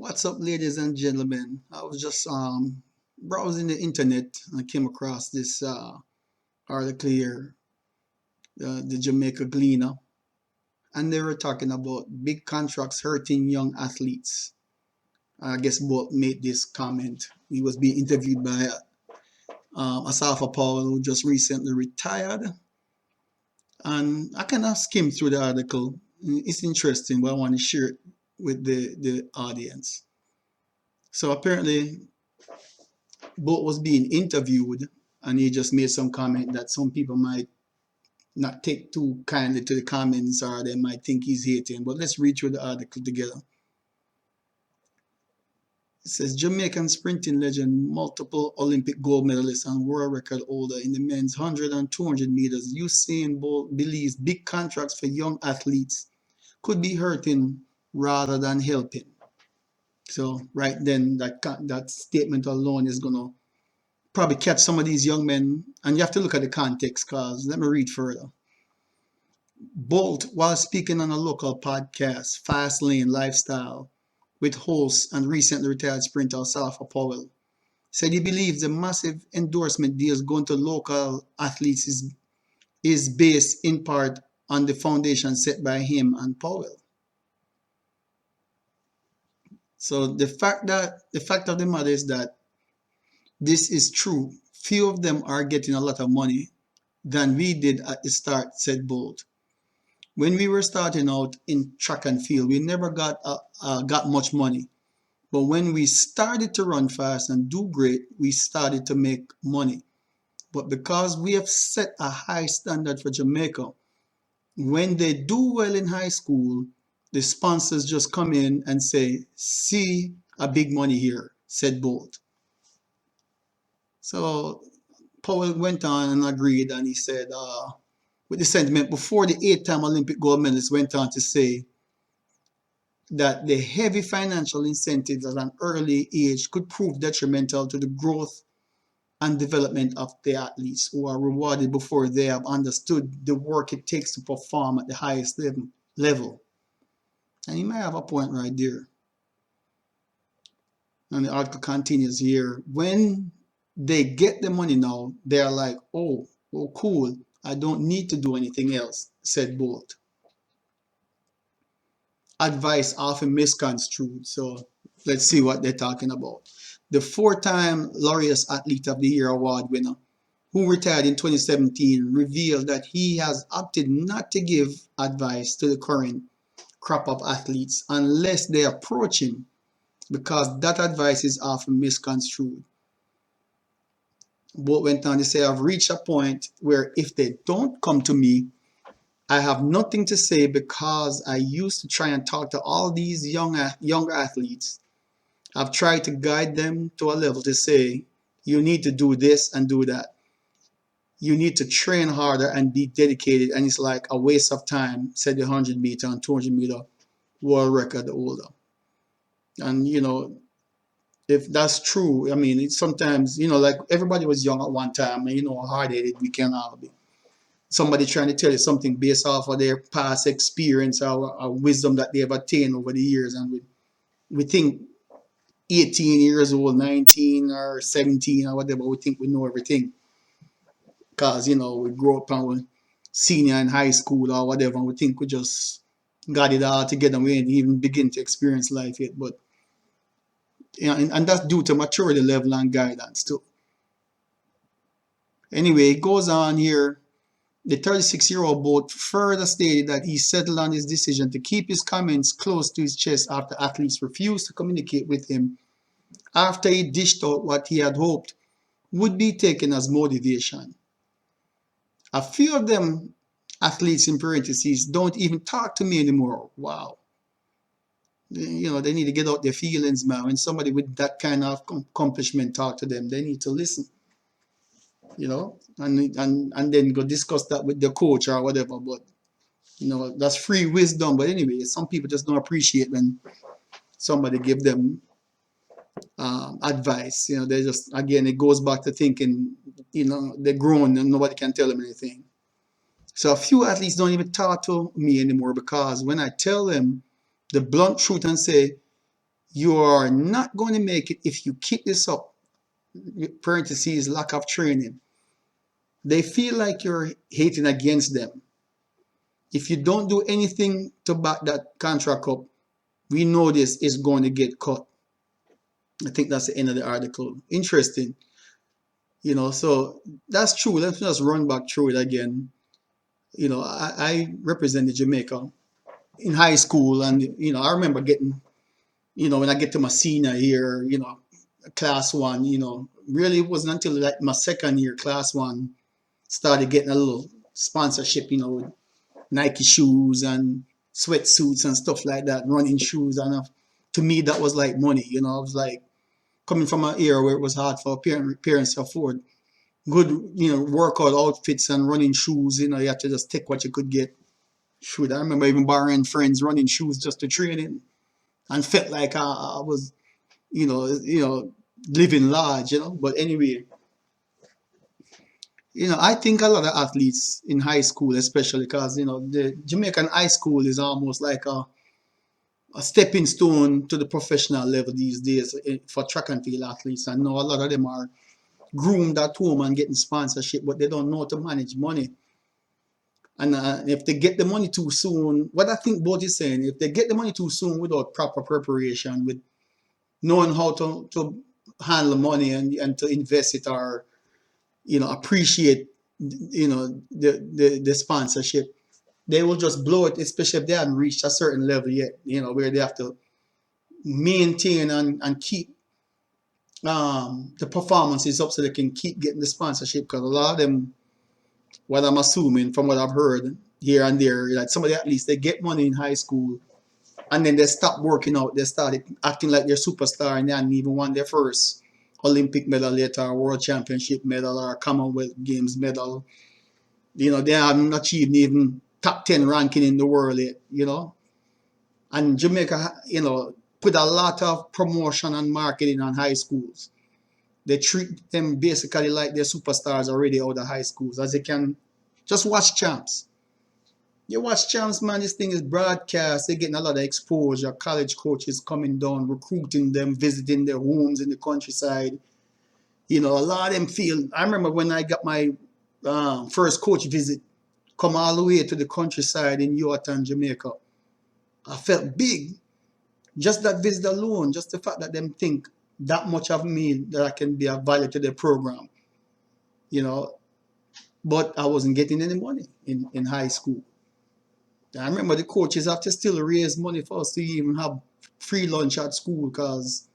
What's up, ladies and gentlemen? I was just browsing the internet and I came across this article here, the Jamaica Gleaner, and they were talking about big contracts hurting young athletes. I guess Bolt made this comment. He was being interviewed by Asafa Powell, who just recently retired, and I kind of skimmed through the article. It's interesting, but I want to share it with the audience. So apparently, Bolt was being interviewed and he just made some comment that some people might not take too kindly to the comments or they might think he's hating. But let's read through the article together. It says Jamaican sprinting legend, multiple Olympic gold medalist and world record holder in the men's 100 and 200 meters, Usain Bolt believes big contracts for young athletes could be hurting rather than helping. So right then, that statement alone is gonna probably catch some of these young men, and you have to look at the context. Cause let me read further. Bolt, while speaking on a local podcast, Fast Lane Lifestyle, with host and recently retired sprinter Salafa Powell, said he believes the massive endorsement deals going to local athletes is based in part on the foundation set by him and Powell. So the fact of the matter is that this is true. Few of them are getting a lot of money than we did at the start, said Bolt. When we were starting out in track and field, we never got much money. But when we started to run fast and do great, we started to make money. But because we have set a high standard for Jamaica, when they do well in high school, the sponsors just come in and say, see a big money here, said Bolt. So Powell went on and agreed, and he said, with the sentiment before the 8-time Olympic gold medalist went on to say that the heavy financial incentives at an early age could prove detrimental to the growth and development of the athletes who are rewarded before they have understood the work it takes to perform at the highest level. And he might have a point right there. And the article continues here. When they get the money now, they're like, oh, cool. I don't need to do anything else, said Bolt. Advice often misconstrued. So let's see what they're talking about. The 4-time Laureus Athlete of the Year award winner, who retired in 2017, revealed that he has opted not to give advice to the current crop of athletes unless they approach him, because that advice is often misconstrued. Bolt went on to say, I've reached a point where if they don't come to me, I have nothing to say, because I used to try and talk to all these young athletes. I've tried to guide them to a level to say, you need to do this and do that. You need to train harder and be dedicated, and it's like a waste of time, said the 100-meter and 200-meter world record holder. And, if that's true, I mean, it's sometimes, like everybody was young at one time, and how hard-headed we can all be. Somebody trying to tell you something based off of their past experience or wisdom that they've attained over the years, and we think 18 years old, 19 or 17 or whatever, we think we know everything. Because, we grew up and we're senior in high school or whatever, and we think we just got it all together. We ain't even begin to experience life yet. But, and that's due to maturity level and guidance too. Anyway, it goes on here. The 36-year-old Bolt further stated that he settled on his decision to keep his comments close to his chest after athletes refused to communicate with him after he dished out what he had hoped would be taken as motivation. A few of them, athletes in parentheses, don't even talk to me anymore. Wow. They need to get out their feelings, man. When somebody with that kind of accomplishment talk to them, they need to listen. And then go discuss that with their coach or whatever. But that's free wisdom. But anyway, some people just don't appreciate when somebody give them advice. They just, again, it goes back to thinking, they're grown and nobody can tell them anything. So a few athletes don't even talk to me anymore, because when I tell them the blunt truth and say, You are not going to make it if you keep this up. Parentheses, lack of training. They feel like you're hating against them. If you don't do anything to back that contract up, we know this is going to get cut. I think that's the end of the article. Interesting. So that's true. Let's just run back through it again. I represented Jamaica in high school, and I remember getting, when I get to my senior year, class one, really it wasn't until like my second year, class one, started getting a little sponsorship, with Nike shoes and sweatsuits and stuff like that, running shoes, and to me that was like money. I was like coming from an era where it was hard for parents to afford good, workout outfits and running shoes. You had to just take what you could get. Shoot, I remember even borrowing friends running shoes just to train in, and felt like I was, living large. But anyway, I think a lot of athletes in high school, especially because the Jamaican high school is almost like a stepping stone to the professional level these days for track and field athletes. I know a lot of them are groomed at home and getting sponsorship, but they don't know how to manage money. And if they get the money too soon, what I think Bolt is saying, if they get the money too soon without proper preparation, with knowing how to handle money and to invest it, or appreciate the sponsorship, they will just blow it, especially if they haven't reached a certain level yet, where they have to maintain and keep the performances up so they can keep getting the sponsorship. Because a lot of them, what I'm assuming from what I've heard here and there, like some of the athletes, they get money in high school and then they stop working out. They started acting like they're superstar and they hadn't even won their first Olympic medal yet, or World Championship medal, or Commonwealth Games medal. They haven't achieved even top 10 ranking in the world yet. And Jamaica, put a lot of promotion and marketing on high schools. They treat them basically like they're superstars already out of high schools, as they can just watch champs. You watch champs, man, this thing is broadcast. They're getting a lot of exposure. College coaches coming down, recruiting them, visiting their homes in the countryside. A lot of them feel. I remember when I got my first coach visit, come all the way to the countryside in Yorktown, Jamaica. I felt big. Just that visit alone, just the fact that them think that much of me that I can be of value to their program, you know. But I wasn't getting any money in high school. I remember the coaches have to still raise money for us to even have free lunch at school because,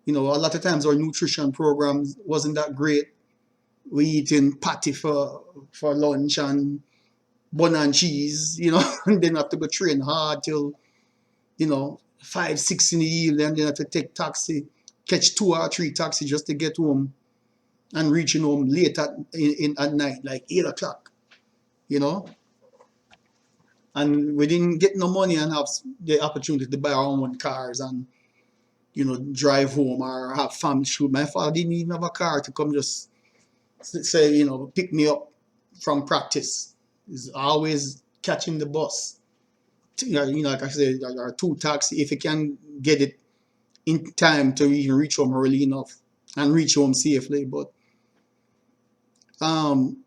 a lot of times our nutrition programs wasn't that great. We eating patty for lunch and bun and cheese, and then have to go train hard till, 5, 6 in the evening, and then have to take taxi, catch 2 or 3 taxis just to get home and reaching home late at night, like 8 o'clock, you know. And we didn't get no money and have the opportunity to buy our own cars and, drive home or have family shoot. My father didn't even have a car to come just say, pick me up from practice. He's always catching the bus. Like I said, or 2 taxi if you can get it in time to even reach home early enough and reach home safely. But um,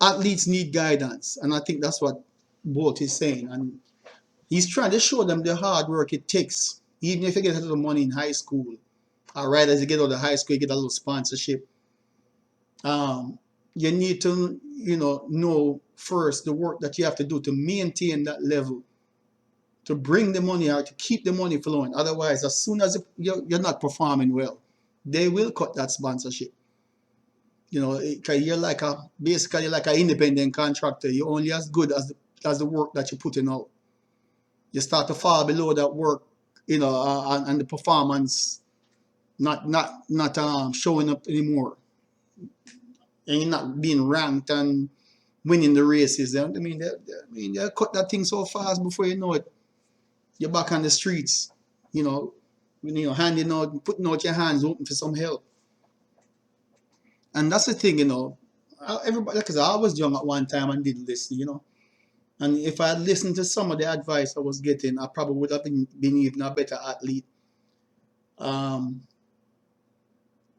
athletes need guidance, and I think that's what Bolt is saying. And he's trying to show them the hard work it takes, even if you get a little money in high school. All right, as you get out of high school, you get a little sponsorship. Um, you need to, know first the work that you have to do to maintain that level, to bring the money out, to keep the money flowing. Otherwise, as soon as you're not performing well, they will cut that sponsorship. Because you're basically like an independent contractor. You're only as good as the work that you're putting out. You start to fall below that work, and the performance not showing up anymore, and you're not being ranked and winning the races. They cut that thing so fast before you know it, you're back on the streets. You know, handing out, putting out your hands open for some help. And that's the thing, everybody, because I was young at one time and did listen. And if I had listened to some of the advice I was getting, I probably would have been even a better athlete. Um,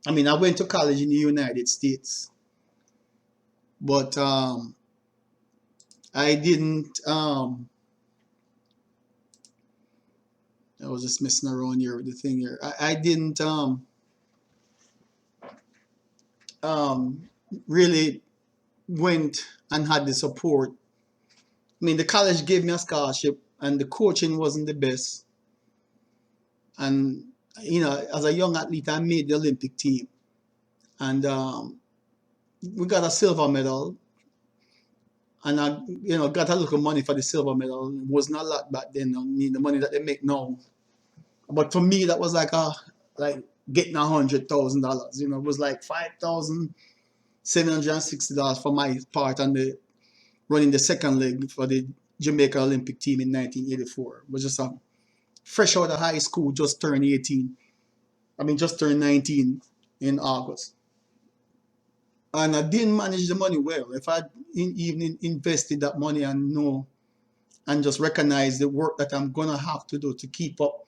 I mean, I went to college in the United States, but I didn't. I was just messing around here with the thing here. I didn't um, really went and had the support. I mean, the college gave me a scholarship, and the coaching wasn't the best. And as a young athlete, I made the Olympic team, and we got a silver medal. And I, got a little money for the silver medal. It wasn't a lot back then. I mean, the money that they make now. But for me, that was like getting $100,000. It was like $5,760 for my part on the running the second leg for the Jamaica Olympic team in 1984. It was just fresh out of high school, just turned 18. I mean, just turned 19 in August. And I didn't manage the money well. If I even invested that money and know and just recognize the work that I'm gonna have to do to keep up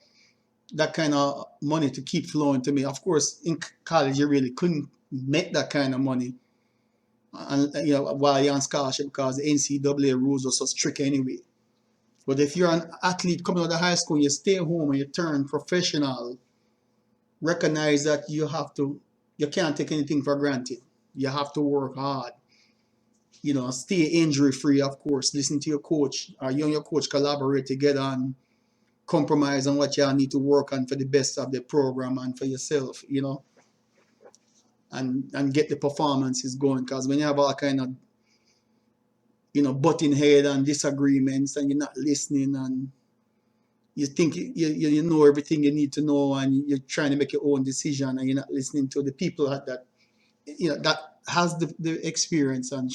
that kind of money to keep flowing to me. Of course, in college you really couldn't make that kind of money, and while you're on scholarship because the NCAA rules are so strict anyway. But if you're an athlete coming out of high school and you stay home and you turn professional, recognize that you can't take anything for granted. You have to work hard. Stay injury free, of course. Listen to your coach, or you and your coach collaborate together and compromise on what you need to work on for the best of the program and for yourself, and get the performances going. Because when you have all kind of, butting head and disagreements and you're not listening and you think you know everything you need to know and you're trying to make your own decision and you're not listening to the people that has the experience and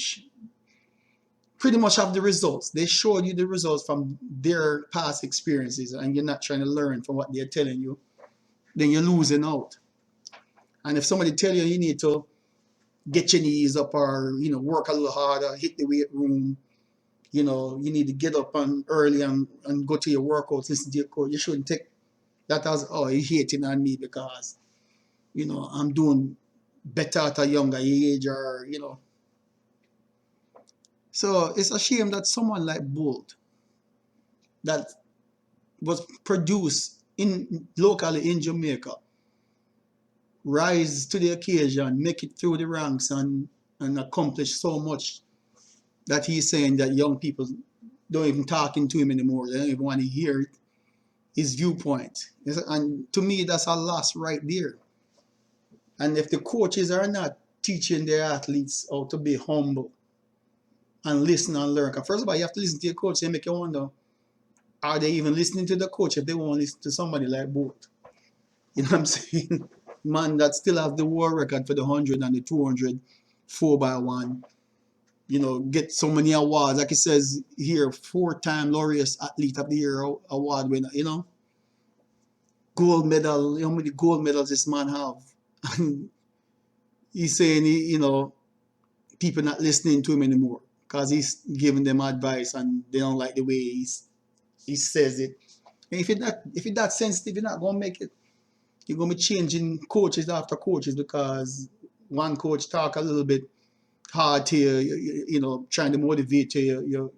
pretty much have the results. They showed you the results from their past experiences and you're not trying to learn from what they're telling you, then you're losing out. And if somebody tell you you need to get your knees up or, work a little harder, hit the weight room, you need to get up and early and go to your workouts, listen to your coach, you shouldn't take that as, oh, he's hating on me because, I'm doing better at a younger age or. So it's a shame that someone like Bolt that was produced in locally in Jamaica rise to the occasion, make it through the ranks and accomplish so much that he's saying that young people don't even talking to him anymore. They don't even want to hear his viewpoint. And to me, that's a loss right there. And if the coaches are not teaching their athletes how to be humble and listen and learn, because first of all, you have to listen to your coach and make you wonder, are they even listening to the coach if they won't listen to somebody like Bolt? You know what I'm saying? Man that still has the world record for the 100 and the 200 4x1. Get so many awards. Like it says here, 4-time laureate athlete of the year award winner, gold medal. How many gold medals this man have? And he's saying, people not listening to him anymore because he's giving them advice and they don't like the way he says it. And if you're that sensitive, you're not going to make it. You're going to be changing coaches after coaches because one coach talk a little bit hard to you, trying to motivate you,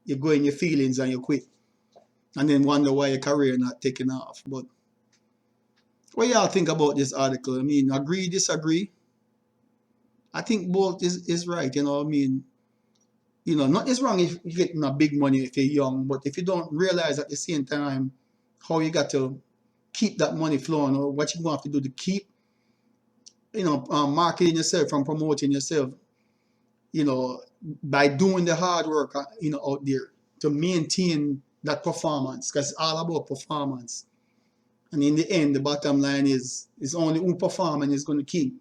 you go in your feelings and you quit. And then wonder why your career not taking off. But what y'all think about this article? I mean, agree, disagree? I think Bolt is right, I mean, not is wrong if you're getting a big money if you're young, but if you don't realize at the same time how you got to keep that money flowing or what you're going to have to do to keep, marketing yourself and promoting yourself, you know, by doing the hard work, out there to maintain that performance, because it's all about performance. And in the end, the bottom line is only who performing is going to keep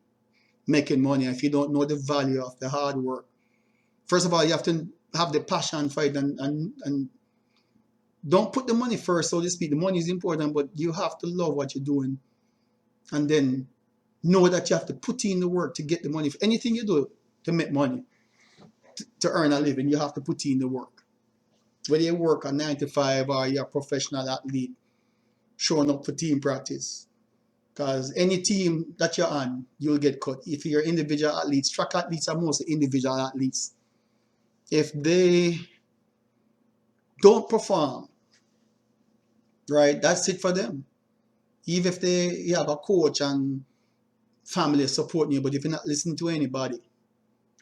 making money if you don't know the value of the hard work. First of all, you have to have the passion for it and don't put the money first, so to speak. The money is important, but you have to love what you're doing. And then know that you have to put in the work to get the money. For anything you do to make money, to earn a living, you have to put in the work. Whether you work a 9 to 5 or you're a professional athlete, showing up for team practice, Because any team that you're on, you'll get cut. If you're individual athletes, track athletes are mostly individual athletes. If they don't perform, right, that's it for them. Even if you have a coach and family supporting you, but if you're not listening to anybody,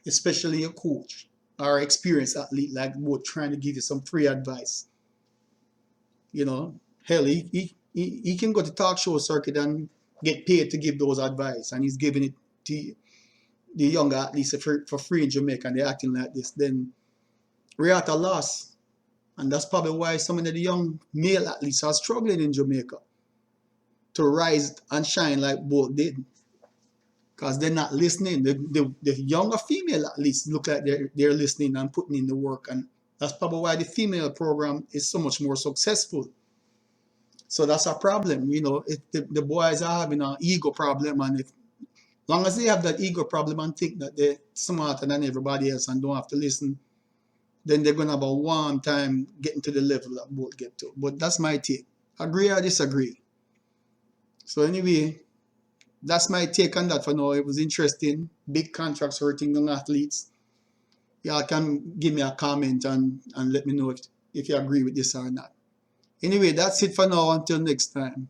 especially a coach or experienced athlete like Bolt trying to give you some free advice, you know, hell, he can go to talk show circuit and get paid to give those advice, and he's giving it to the younger athletes for free in Jamaica, and they're acting like this. Then we're at a loss, and that's probably why some of the young male athletes are struggling in Jamaica to rise and shine like Bolt did, because they're not listening. The younger female athletes look like they're listening and putting in the work, and that's probably why the female program is so much more successful. So that's a problem, you know. If the boys are having an ego problem, and if long as they have that ego problem and think that they're smarter than everybody else and don't have to listen, then they're gonna have a warm time getting to the level that Bolt get to. But that's my take. Agree or disagree? So anyway, that's my take on that for now. It was interesting. Big contracts hurting young athletes. Y'all can give me a comment and let me know if you agree with this or not. Anyway, that's it for now. Until next time.